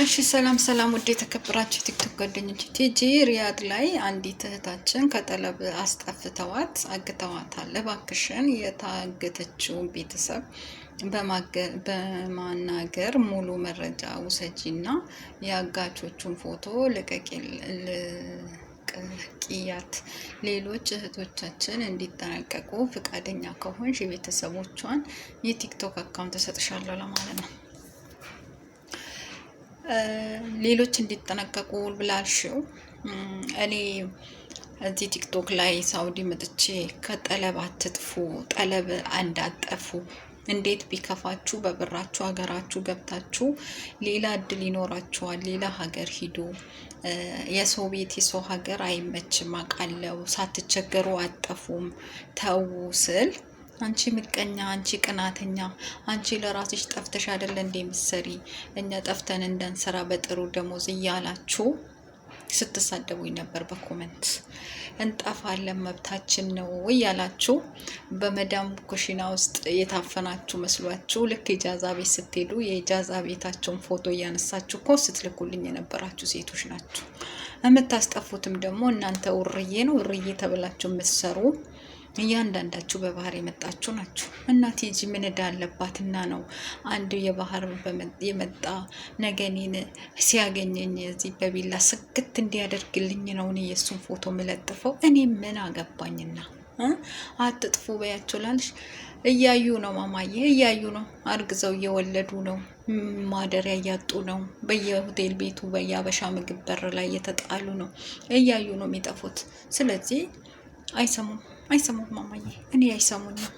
እሺ ሰላም ውድ የተከበራችሁ ቲክቶክ ጓደኞች፣ ቲጂ ሪያድ ላይ አንዲት እህታችን ከጠለብ አስጠፍተዋት አግተዋታል። እባክሽን የታገተችውን ቤተሰብ በማናገር ሙሉ መረጃ ውሰጂና የአጋቾቹን ፎቶ ልቀቂያት፣ ሌሎች እህቶቻችን እንዲጠነቀቁ ፍቃደኛ ከሆንሽ የቤተሰቦቿን የቲክቶክ አካውንት እሰጥሻለሁ ለማለት ነው። ሌሎች እንዲጠነቀቁ ብላልሽው እኔ እዚህ ቲክቶክ ላይ ሳውዲ መጥቼ ከጠለብ አትጥፉ፣ ጠለብ እንዳጠፉ፣ እንዴት ቢከፋችሁ በብራችሁ ሀገራችሁ ገብታችሁ ሌላ እድል ይኖራችኋል፣ ሌላ ሀገር ሂዱ፣ የሰው ቤት የሰው ሀገር አይመችም አውቃለሁ፣ ሳትቸገሩ አጠፉም ተው ስል አንቺ ምቀኛ፣ አንቺ ቅናተኛ፣ አንቺ ለራስሽ ጠፍተሽ አይደለ እንደ ምሰሪ እኛ ጠፍተን እንዳንሰራ በጥሩ ደሞዝ እያላችሁ ስትሳደቡኝ ነበር በኮሜንት። እንጠፋለን መብታችን ነው እያላችሁ በመዳም ኩሽና ውስጥ የታፈናችሁ መስሏችሁ ልክ ኢጃዛ ቤት ስትሄዱ የኢጃዛ ቤታቸውን ፎቶ እያነሳችሁ እኮ ስትልኩልኝ የነበራችሁ ሴቶች ናችሁ። የምታስጠፉትም ደግሞ እናንተ ውርዬ ነው ውርዬ ተብላችሁ የምትሰሩ እያንዳንዳችሁ በባህር የመጣችሁ ናችሁ። እናት ቲጂ ምን ዕዳ አለባትና ነው አንድ የባህር የመጣ ነገኔን ሲያገኘኝ እዚህ በቢላ ስክት እንዲያደርግልኝ ነው እኔ የሱን ፎቶ የምለጥፈው? እኔ ምን አገባኝና? አትጥፉ በያቸው ላልሽ እያዩ ነው ማማዬ፣ እያዩ ነው። አርግዘው እየወለዱ ነው። ማደሪያ እያጡ ነው። በየሆቴል ቤቱ በየአበሻ ምግብ በር ላይ እየተጣሉ ነው። እያዩ ነው የሚጠፉት። ስለዚህ አይሰሙም ማማዬ፣ እኔ አይሰሙኝም።